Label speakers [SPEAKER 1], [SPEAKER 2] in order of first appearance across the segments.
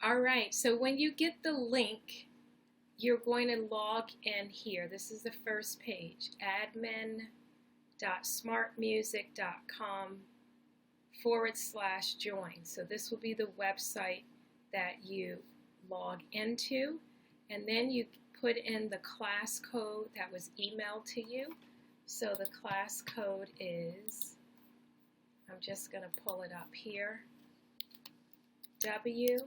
[SPEAKER 1] All right, so when you get the link, you're going to log in here. This is the first page, admin.smartmusic.com/join. So this will be the website that you log into, and then you put in the class code that was emailed to you. So the class code is, I'm just going to pull it up here, WNKG2-2EDEM,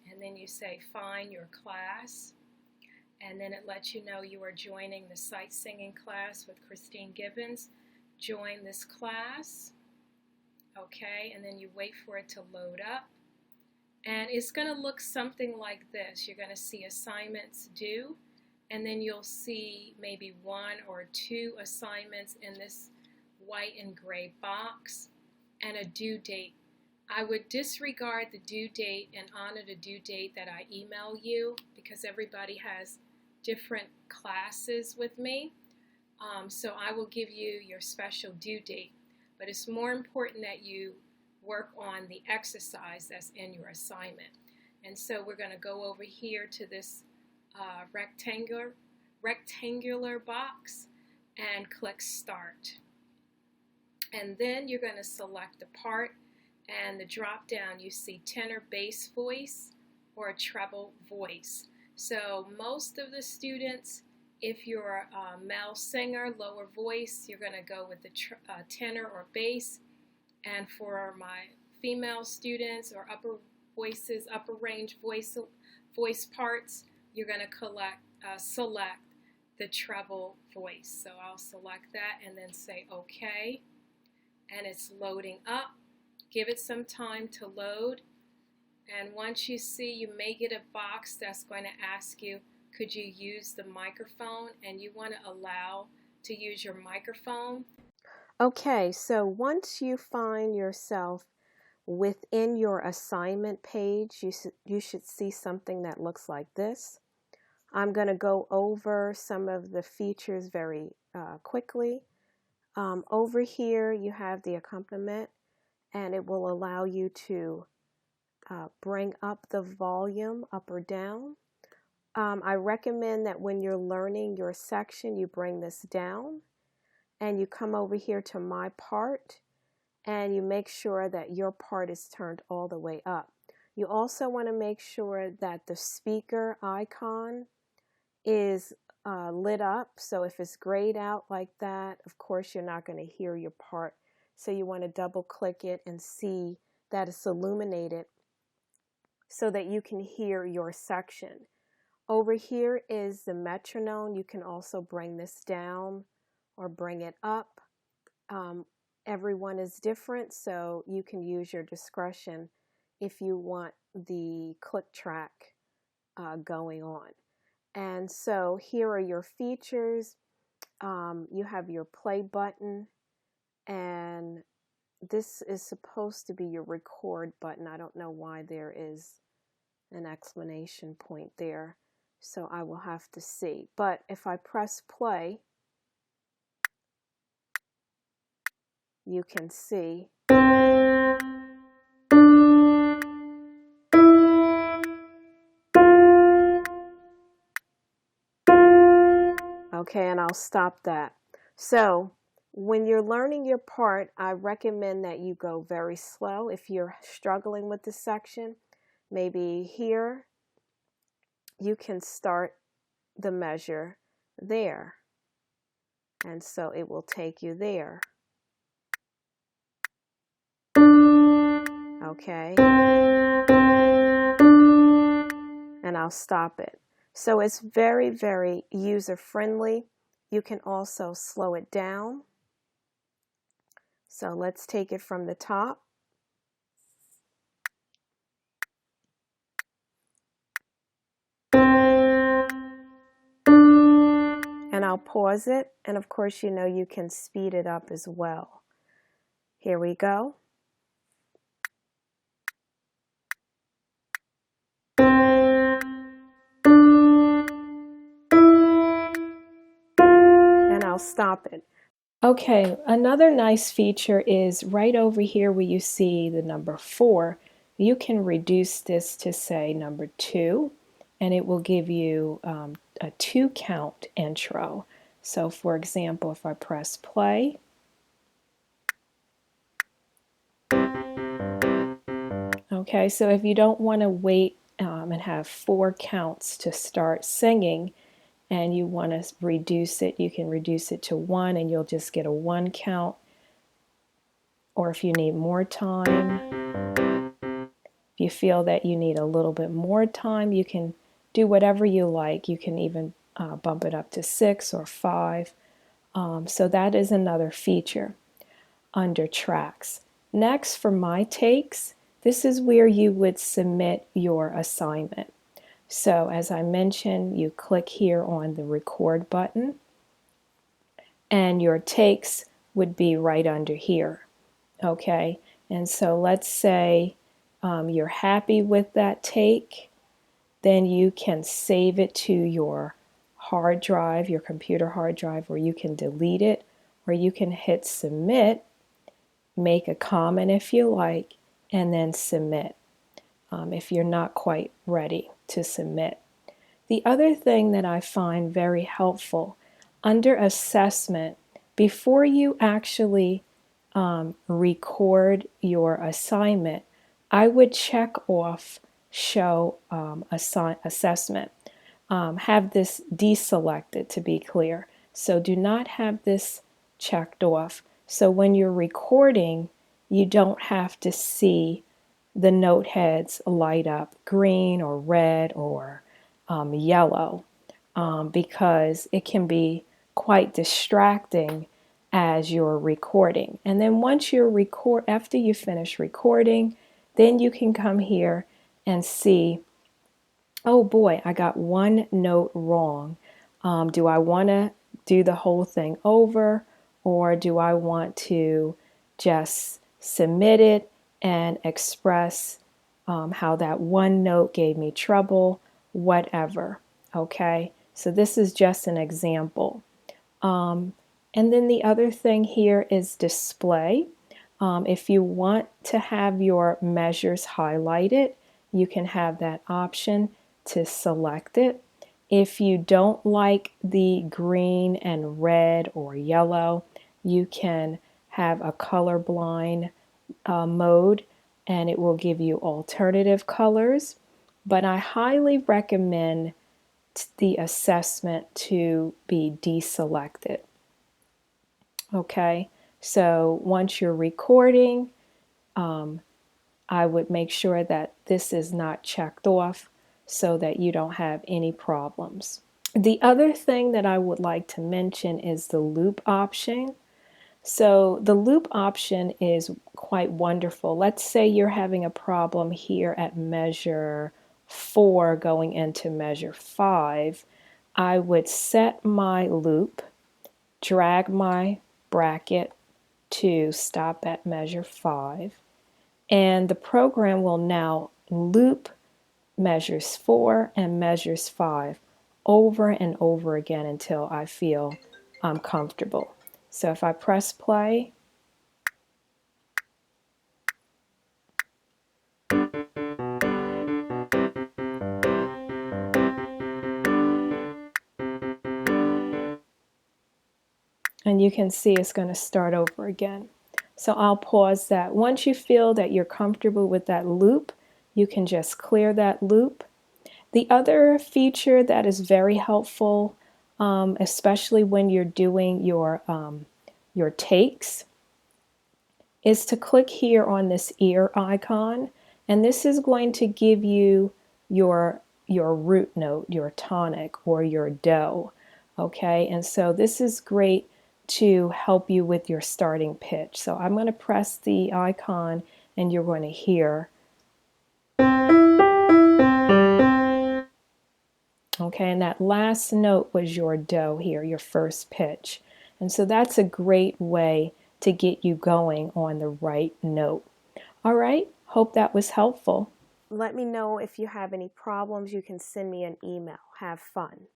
[SPEAKER 1] and then you say find your class, and then it lets you know you are joining the sight singing class with Christine Gibbons. Join this class, okay, and then you wait for it to load up, and it's going to look something like this. You're going to see assignments due, and then you'll see maybe 1 or 2 assignments in this white and gray box, and a due date. I would disregard the due date and honor the due date that I email you, because everybody has different classes with me. So I will give you your special due date, but it's more important that you work on the exercise that's in your assignment. And so we're going to go over here to this rectangular box and click Start. And then you're going to select the part, and the drop down you see tenor bass voice or a treble voice. So most of the students, if you're a male singer, lower voice, you're going to go with the tenor or bass. And for my female students or upper voices, upper range voice parts, you're going to select the treble voice. So I'll select that and then say OK. And it's loading up. Give it some time to load. And once you see, you may get a box that's going to ask you, could you use the microphone? And you want to allow to use your microphone.
[SPEAKER 2] Okay, so once you find yourself within your assignment page, you should see something that looks like this. I'm going to go over some of the features very quickly. Over here you have the accompaniment, and it will allow you to bring up the volume up or down. I recommend that when you're learning your section, you bring this down and you come over here to My Part, and you make sure that your part is turned all the way up. You also want to make sure that the speaker icon is lit up. So if it's grayed out like that, of course you're not going to hear your part. So you want to double click it and see that it's illuminated so that you can hear your section. Over here is the metronome. You can also bring this down or bring it up. Everyone is different, so you can use your discretion if you want the click track going on. And so here are your features. You have your play button, and this is supposed to be your record button. I don't know why there is an exclamation point there, so I will have to see. But if I press play, you can see okay, and I'll stop that. So when you're learning your part, I recommend that you go very slow. If you're struggling with this section, maybe here you can start the measure there, and so it will take you there. Okay, and I'll stop it. So it's very, very user friendly. You can also slow it down. So let's take it from the top. And I'll pause it, and of course you know you can speed it up as well. Here we go. stop it. Okay, another nice feature is right over here where you see the number 4, you can reduce this to say number 2, and it will give you a 2 count intro. So for example, if I press play, okay, so if you don't want to wait and have 4 counts to start singing, and you want to reduce it, you can reduce it to 1 and you'll just get a 1 count. Or if you need more time, if you feel that you need a little bit more time, you can do whatever you like. You can even bump it up to 6 or 5. So that is another feature under tracks. Next, for my takes, this is where you would submit your assignment. So as I mentioned, you click here on the record button, and your takes would be right under here. Okay, and so let's say you're happy with that take, then you can save it to your hard drive, your computer hard drive, or you can delete it, or you can hit submit, make a comment if you like, and then submit if you're not quite ready to submit. The other thing that I find very helpful under assessment, before you actually record your assignment, I would check off show assessment. Have this deselected, to be clear. So do not have this checked off. So when you're recording, you don't have to see the note heads light up green or red or yellow, because it can be quite distracting as you're recording. And then once you're after you finish recording, then you can come here and see, oh boy, I got one note wrong. Do I want to do the whole thing over, or do I want to just submit it and express how that one note gave me trouble, whatever. Okay, so this is just an example. And then the other thing here is display. If you want to have your measures highlighted, you can have that option to select it. If you don't like the green and red or yellow, you can have a colorblind mode, and it will give you alternative colors. But I highly recommend the assessment to be deselected. Okay, so once you're recording, I would make sure that this is not checked off so that you don't have any problems. The other thing that I would like to mention is the loop option. So the loop option is quite wonderful. Let's say you're having a problem here at measure 4 going into measure 5. I would set my loop, drag my bracket to stop at measure 5, and the program will now loop measures 4 and measures 5 over and over again until I feel I'm comfortable. So if I press play, and you can see it's going to start over again. So I'll pause that. Once you feel that you're comfortable with that loop, you can just clear that loop. The other feature that is very helpful, especially when you're doing your takes, is to click here on this ear icon, and this is going to give you your root note, your tonic, or your do. Okay, and so this is great to help you with your starting pitch. So I'm going to press the icon, and you're going to hear. Okay, and that last note was your do here, your first pitch. And so that's a great way to get you going on the right note. All right, hope that was helpful. Let me know if you have any problems. You can send me an email. Have fun.